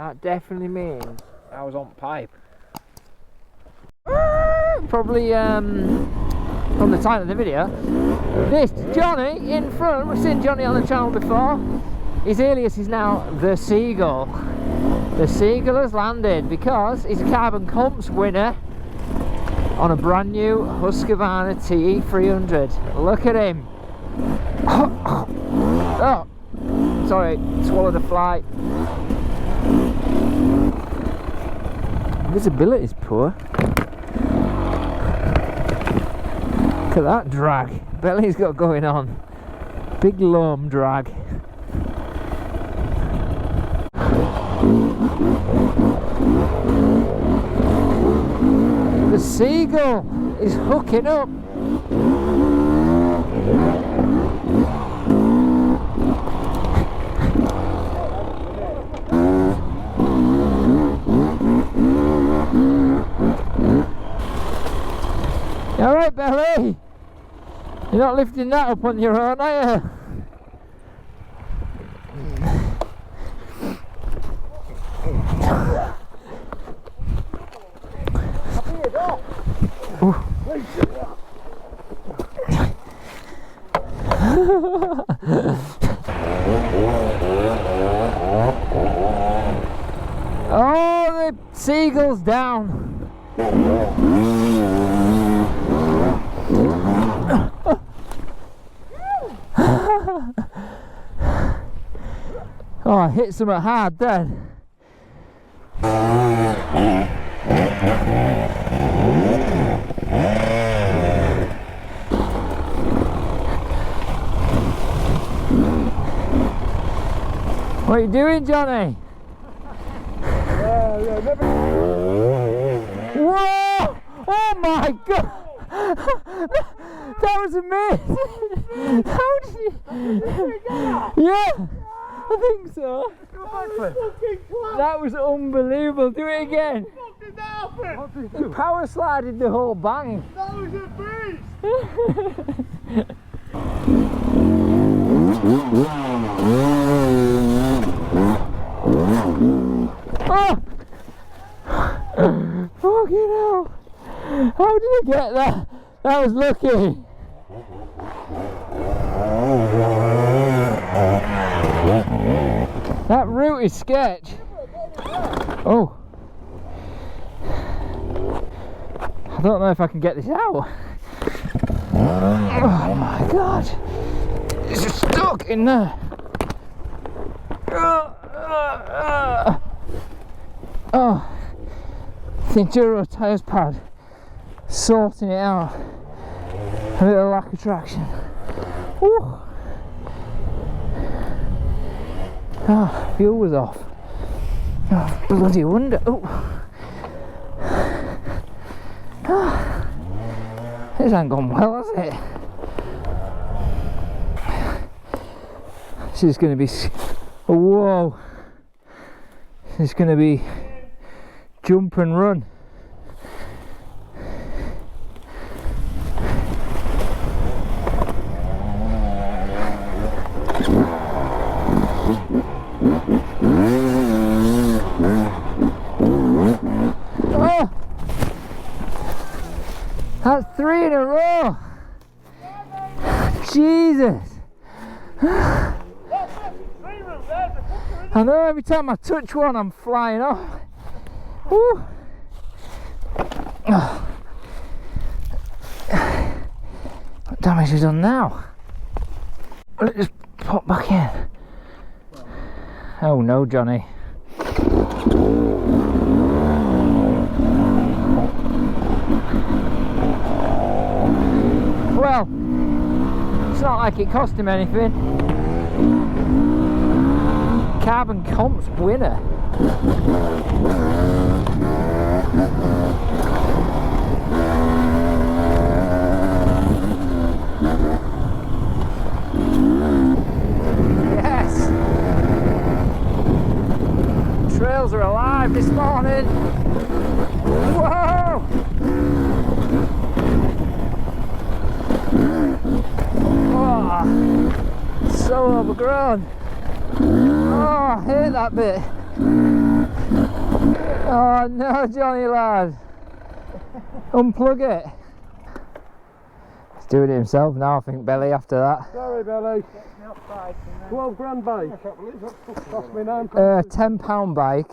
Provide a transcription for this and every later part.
that definitely means I was on pipe. Probably from the title of the video. This Jonny in front, we've seen Jonny on the channel before. His alias is now the Seagull. The Seagull has landed because he's a carbon comps winner on a brand new HUSQVARNA TE 300. Look at him. Oh, sorry, swallowed a fly. Visibility's poor. Look at that drag. Belly's got going on. Big loam drag. The Seagull is hooking up. You alright, Belly? You're not lifting that up on your own, are you? Oh, the Seagull's down. Oh, I hit something hard then. What are you doing, Jonny? Whoa! Oh my god! That was amazing! How did you? Yeah, I think so. That was unbelievable. Do it again. You power slided the whole bang. That was a beast! Oh! Fucking hell! How did I get that? That was lucky. That route is sketch. Oh. I don't know if I can get this out. Oh my god. It's just stuck in there. Oh. The Enduro tyres pad sorting it out. A little lack of traction. Woo. Oh, fuel was off. Oh, bloody wonder. Oh. Oh. This ain't gone well, has it? This is going to be. Oh, whoa. This is going to be jump and run. Oh, that's 3 in a row. Jesus. I know every time I touch one I'm flying off. Woo. Oh. What damage is done now? Will it just pop back in? Oh no, Jonny. Well, it's not like it cost him anything. Carbon comps winner. Yes! Trails are alive this morning. Whoa! Oh, so overgrown. Oh, I hate that bit. Oh no, Johnny lad. Unplug it. He's doing it himself now, I think, Belly, after that. Sorry, Belly. 12 grand bike. Cost me £9. £10 bike.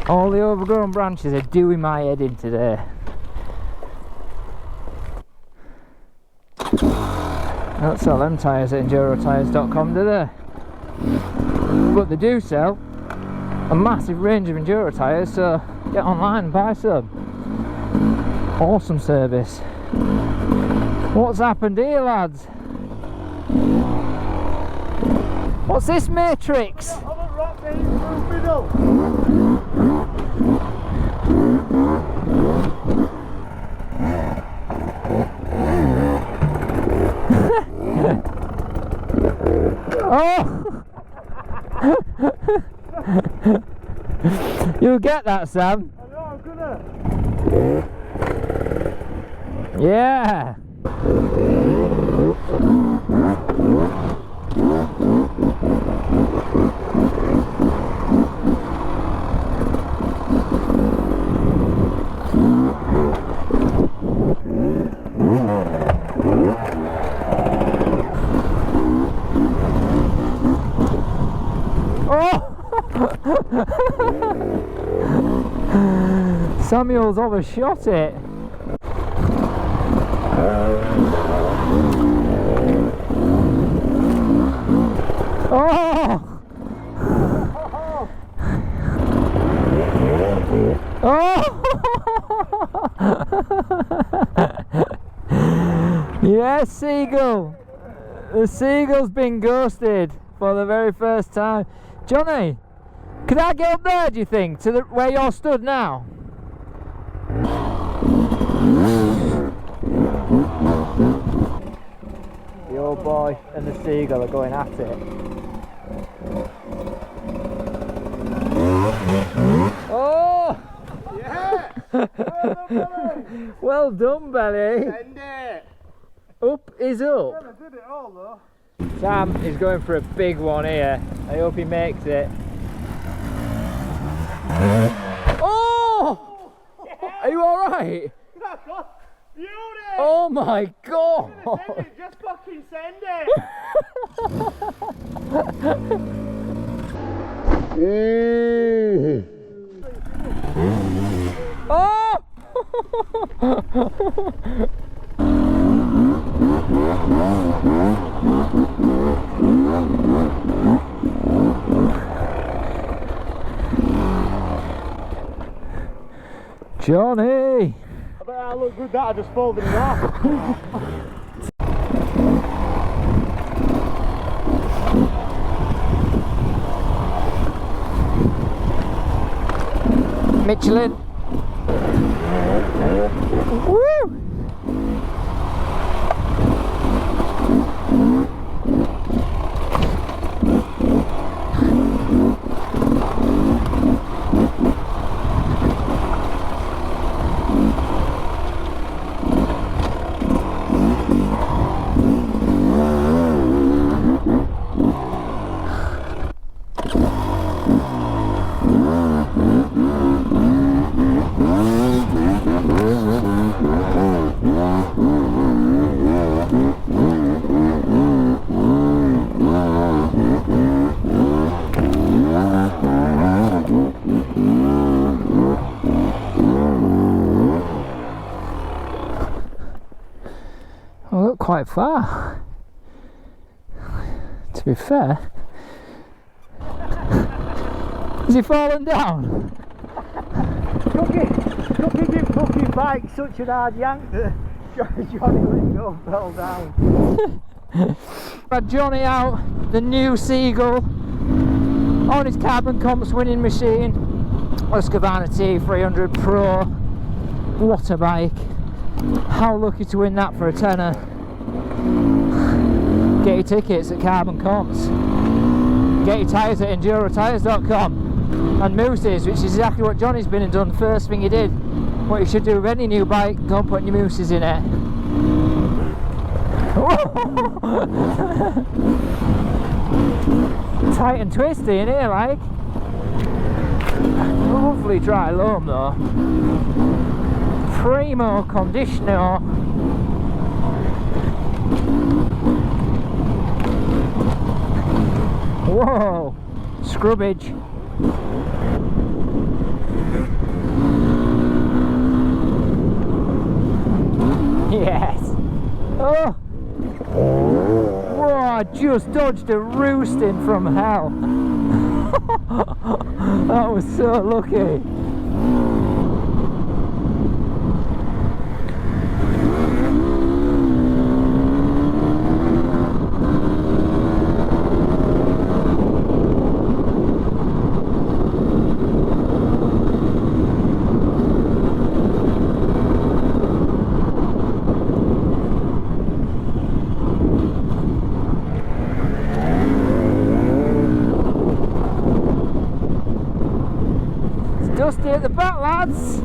All the overgrown branches are doing my head in today. Don't sell them tyres at endurotires.com, do they? But they do sell a massive range of enduro tyres, so get online and buy some. Awesome service. What's happened here, lads? What's this matrix? Oh! You'll get that, Sam. I know, I'm gonna. Yeah. Samuel's overshot it. Oh! Oh! Yes, seagull. The seagull's been ghosted for the very first time. Johnny, could I get up there, do you think, to where you're stood now? The old boy and the seagull are going at it. Oh! Yeah! Well done, Belly. Send it! Up is up. Yeah, I did it all though. Sam is going for a big one here. I hope he makes it. Oh! Are you alright? Beauty! Oh my god! Send it, just fucking send it! Oh! Johnny! I bet I look good that I just folded it off. Michelin! Woo! Well, look quite far, to be fair. Has he fallen down? Cookie give Cookie bike such an hard yank that Johnny Lingo fell down. Had Johnny out, the new Seagull, on his carbon comps winning machine, HUSQVARNA Te 300 Pro water bike. How lucky to win that for a tenner. Get your tickets at Carbon Comps. Get your tyres at endurotires.com. And mooses, which is exactly what Johnny's been and done. First thing he did. What you should do with any new bike, go and put your mooses in it. Tight and twisty in here, like. Lovely dry loam though. Primo conditioner. Whoa, scrubbage. Yes. Oh. Whoa, I just dodged a roosting from hell. That was so lucky. Dusty at the back, lads.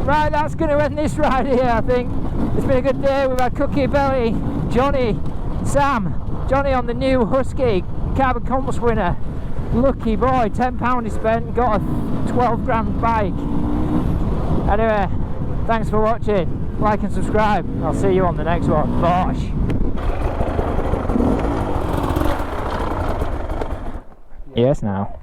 Right, that's going to end this ride here, I think. It's been a good day. We've had Cookie, Belly, Johnny, Sam. Johnny on the new Husky carbon compass winner. Lucky boy, £10 he spent, got a 12 grand bike. Anyway, thanks for watching. Like and subscribe. I'll see you on the next one. Bosh. Yes, now.